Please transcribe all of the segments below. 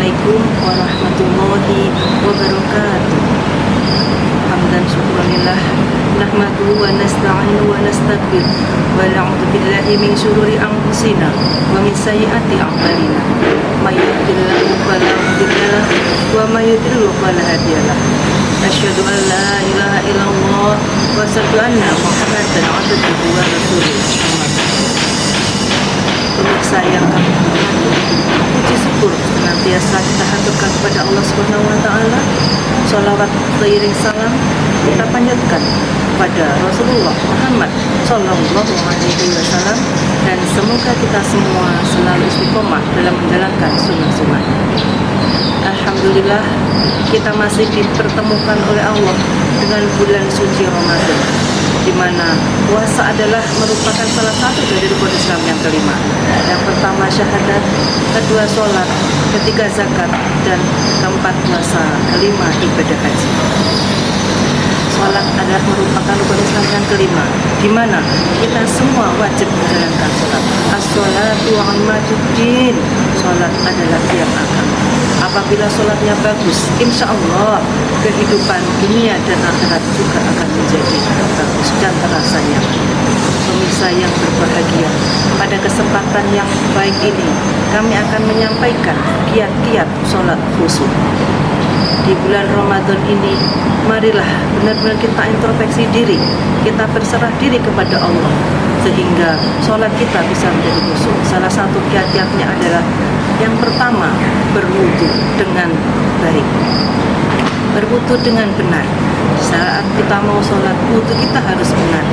Assalamualaikum warahmatullahi wabarakatuh. Hamdan syukurillah, nahmaduhu wa nasta'inu wa nastaghfir wa na'udzu billahi min syururi anfusina wa min sayyiati a'malina. May yahdihillahu fala mudilla lahu wa may yudlil fala hadiya lahu. Asyhadu an la ilaha illallah wa asyhadu anna Muhammadan abduhu wa rasuluh. Pemirsa yang kami hormati, puji syukur senantiasa kita haturkan kepada Allah Subhanahu wa taala. Shalawat seiring salam kita panjatkan kepada Rasulullah Muhammad sallallahu alaihi wasallam, dan semoga kita semua selalu istiqomah dalam menjalankan sunnah-sunnah. Alhamdulillah, kita masih dipertemukan oleh Allah dengan bulan suci Ramadan, di mana puasa adalah merupakan salah satu dari rukun Islam yang kelima. Yang pertama syahadat, kedua sholat, ketiga zakat, dan keempat puasa, kelima ibadah haji. Sholat adalah merupakan rukun Islam yang kelima, di mana kita semua wajib menjalankan sholat. As-sholatu imaduddin, sholat adalah tiang agama. Apabila sholatnya bagus, insya Allah kehidupan dunia dan akhirat juga akan menjadi bagus dan terasa nyaman. Pemirsa yang berbahagia, pada kesempatan yang baik ini kami akan menyampaikan kiat-kiat sholat khusyuk. Di bulan Ramadan ini, marilah benar-benar kita introspeksi diri, kita berserah diri kepada Allah, sehingga sholat kita bisa menjadi khusyuk. Salah satu kiat-kiatnya adalah yang pertama, berwudu dengan baik, berwudu dengan benar. Saat kita mau sholat, wudu kita harus benar.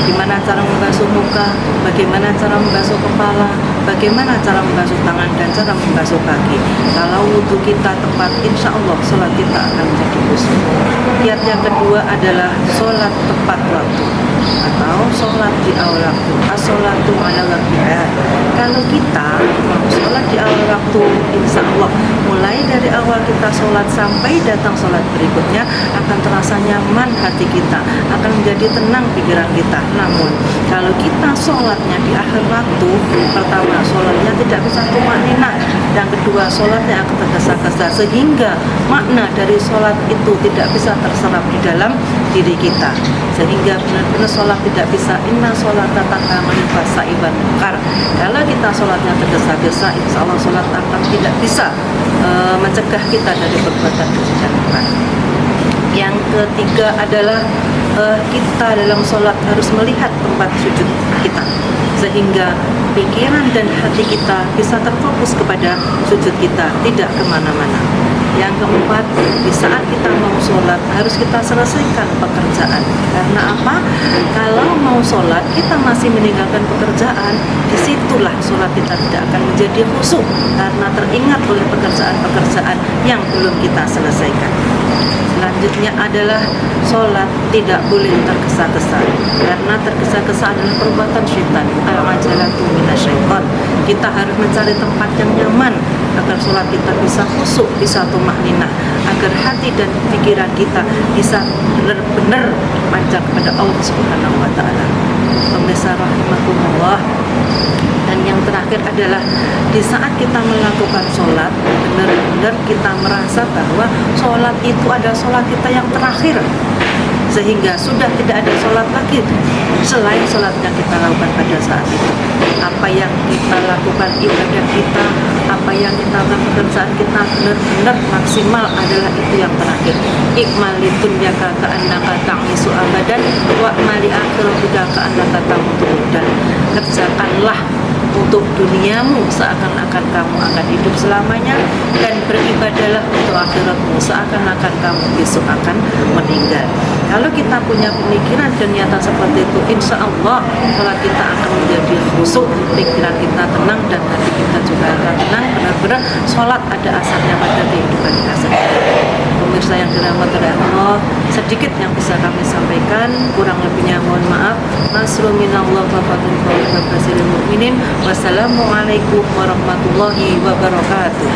Gimana cara membasuh muka, bagaimana cara membasuh kepala, bagaimana cara membasuh tangan, dan cara membasuh kaki. Kalau wudu kita tepat, insya Allah sholat kita akan menjadi khusyuk. Kiat yang kedua adalah sholat tepat waktu, atau sholat di awal waktu. As-sholatu ala waktiha. Kalau kita mau sholat di awal waktu, insya Allah mulai dari awal kita sholat sampai datang sholat berikutnya akan terasa nyaman hati kita, akan menjadi tenang pikiran kita. Namun kalau kita sholatnya di akhir waktu, pertama sholatnya tidak bisa tumakninah, yang kedua sholatnya akan tergesa-gesa, sehingga makna dari sholat itu tidak bisa terserap di dalam diri kita, sehingga benar-benar sholat tidak bisa. Inna sholata tanha 'anil fahsya'i wal munkar. Kalau kita sholatnya tergesa-gesa, insya Allah sholat akan tidak bisa mencegah kita dari perbuatan keji dan munkar. Yang ketiga adalah kita dalam sholat harus melihat tempat sujud kita, sehingga pikiran dan hati kita bisa terfokus kepada sujud kita, tidak kemana-mana. Yang keempat, di saat kita mau sholat harus kita selesaikan pekerjaan. Karena apa? Kalau mau sholat kita masih meninggalkan pekerjaan, disitulah sholat kita tidak akan menjadi khusyuk, karena teringat oleh pekerjaan-pekerjaan yang belum kita selesaikan. Selanjutnya adalah sholat tidak boleh tergesa-gesa, karena tergesa-gesa adalah perbuatan syaitan. Al-ajalatu minasyaitan. Kita harus mencari tempat yang nyaman agar sholat kita bisa khusyuk, bisa tumakninah, agar hati dan pikiran kita bisa benar-benar panjang kepada Allah Subhanahu wa taala. Pemirsa rahimakumullah. Dan yang terakhir adalah di saat kita melakukan sholat, benar-benar kita merasa bahwa sholat itu adalah sholat kita yang terakhir, sehingga sudah tidak ada sholat lagi selain sholat yang kita lakukan pada saat itu. Apa yang kita lakukan, ibadah kita, apa yang kita lakukan, pekerjaan kita benar-benar maksimal adalah itu yang terakhir. Ikmali dunyaka ka'annaka ta'isu abadan wa mali akhiratika ka'annaka tamutu, dan kerjakanlah untuk duniamu seakan-akan kamu akan hidup selamanya, dan beribadahlah untuk akhiratmu seakan-akan kamu besok akan meninggal. Kalau kita punya pemikiran dan niatan seperti itu, insya Allah sholat kita akan menjadi khusyuk, pikiran kita tenang, dan hati kita juga akan tenang. Benar-benar sholat ada asarnya pada kehidupan kita sendiri. Pemirsa yang dirahmati oleh Allah, sedikit yang bisa kami sampaikan, kurang lebihnya mohon maaf. Nasruminallah wa fadlullahi wa basyiril mu'minin. Wassalamualaikum warahmatullahi wabarakatuh.